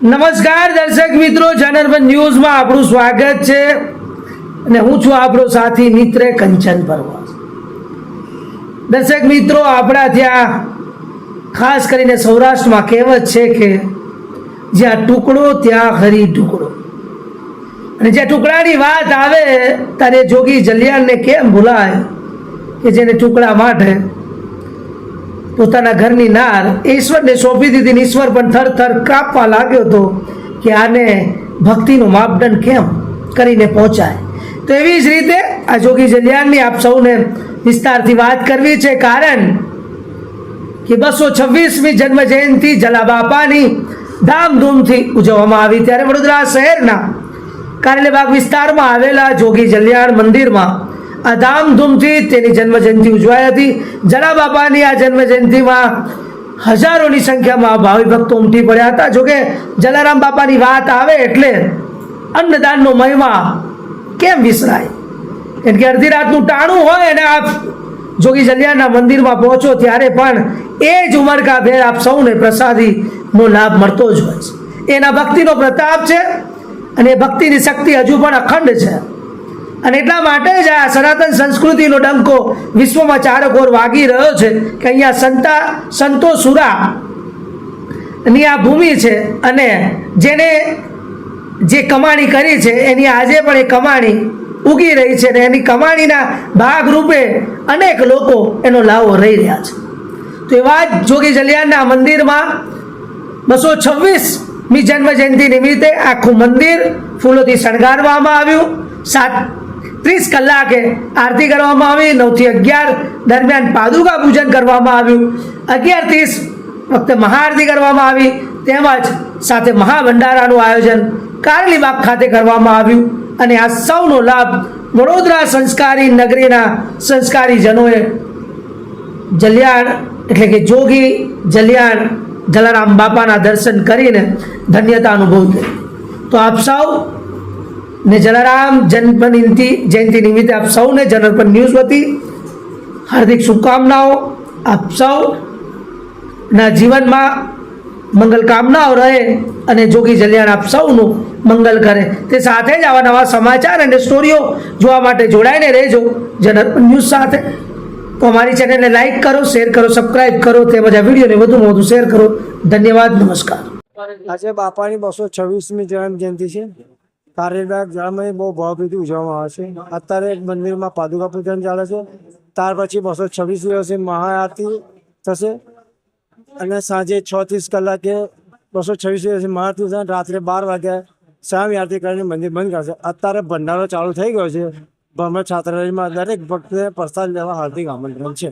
નમસ્કાર દર્શક મિત્રો, જનરબન ન્યૂઝમાં આપણું સ્વાગત છે અને હું છું આપણો સાથી મિત્ર કંચન પરમાર। દર્શક મિત્રો, આપણા ત્યાં ખાસ કરીને સૌરાષ્ટ્રમાં કહેવત છે કે જ્યાં ટુકડો ત્યાં હરી ટુકડો, અને જ્યાં ટુકડાની વાત આવે ત્યારે જોગી જલિયાણને કેમ ભૂલાય કે જેને ટુકડા માટે પોતાના ઘરની નાર ઈશ્વરને સોંપી દીધી। ઈશ્વર પણ થર કાપવા લાગ્યો હતો કે આને ભક્તિનું માપદંડ કેમ કરીને પહોંચાય। તો એવી જ રીતે આ જોગી જલિયાણની આપ સૌને વિસ્તારથી વાત કરવી છે, કારણ કે 226મી જન્મ જયંતિ જલાબાપાની ધામધૂમથી ઉજવવામાં આવી। ત્યારે વડોદરા શહેરના કારેલીબાગ વિસ્તારમાં આવેલા જોગી જલિયાણ મંદિરમાં આ ધામધૂમથી તેની જન્મજયંતિ ઉજવાઈ હતી। જલાબાપાની આ જન્મજયંતિમાં હજારોની સંખ્યામાં ભાવિ ભક્તો ઉમટી પડ્યા હતા। જોકે જલારામ બાપાની વાત આવે એટલે અન્નદાનનો મહિમા કેમ વિસરાય, કેમ કે અડધી રાતનું ટાણું હોય અને આપ જોગી જલિયાણના મંદિરમાં પહોંચો ત્યારે પણ એ જ ઉમરકા ભેર આપ સૌને પ્રસાદીનો લાભ મળતો જ હોય છે। એના ભક્તિનો પ્રતાપ છે અને એ ભક્તિની શક્તિ હજુ પણ અખંડ છે, અને એટલા માટે જ આ સનાતન સંસ્કૃતિનો ડંકો વિશ્વમાં ચારેકોર વાગી રહ્યો છે કે અહીંયા સંતો સુરા ની આ ભૂમિ છે, અને જેને જે કમાણી કરી છે એની આજે પણ એ કમાણી ઉગી રહી છે, અને એની કમાણીના ભાગરૂપે અનેક લોકો એનો લાવો રહી રહ્યા છે। તો એવા જ જોગી જલિયાણના મંદિરમાં 226મી જન્મ જયંતિ નિમિત્તે આખું મંદિર ફૂલોથી શણગારવામાં આવ્યું। 30 કલાકે આરતી કરવામાં આવી। 9 થી 11 દરમિયાન પાદુકા પૂજન કરવામાં આવ્યું। 11:30 વખતે મહાઆરતી કરવામાં આવી, તેમજ સાથે મહાભંડારાનું આયોજન કારેલીબાગ ખાતે કરવામાં આવ્યું, અને આ સૌનો લાભ વડોદરા સંસ્કારી નગરીના સંસ્કારી જનોએ જલિયાણ એટલે કે જોગી જલિયાણ જલારામ બાપાના દર્શન કરીને ધન્યતા અનુભવી। તો આપ સૌ ને જલારામ જયંતિ નિમિત્તે આપ સૌને જનરબન ન્યૂઝ વતી હાર્દિક શુભકામનાઓ। આપ સૌના જીવનમાં મંગલ કામનાઓ રહે અને જોગી જલિયાણ આપ સૌનું મંગલ કરે। તે સાથે જ આવા નવા સમાચાર અને સ્ટોરીઓ જોવા માટે જોડાઈને રહેજો જનરબન ન્યૂઝ સાથે। તો અમારી ચેનલને લાઈક કરો, શેર કરો, સબસ્ક્રાઇબ કરો, તેમજ આ વિડીયોને વધુમાં વધુ શેર કરો। ધન્યવાદ, નમસ્કાર। આજે બાપાની 226મી જન્મ જયંતિ છે। કારેલીબાગ ગામમાં બહુ ભાવભીથી ઉજવવામાં આવે છે। અત્યારે મંદિરમાં પાદુકા પૂજન ચાલે છે, ત્યાર પછી 226 દિવસે મહાઆરતી થશે, અને સાંજે 6:30 કલાકે 226 દિવસે મહાઆરતી થશે। રાત્રે 12 વાગ્યા સામી આરતી કરીને મંદિર બંધ કરશે। અત્યારે ભંડારો ચાલુ થઈ ગયો છે। બ્રહ્મ છાત્રાલયમાં દરેક ભક્તને પ્રસાદ લેવા હાર્દિક આમંત્રણ છે।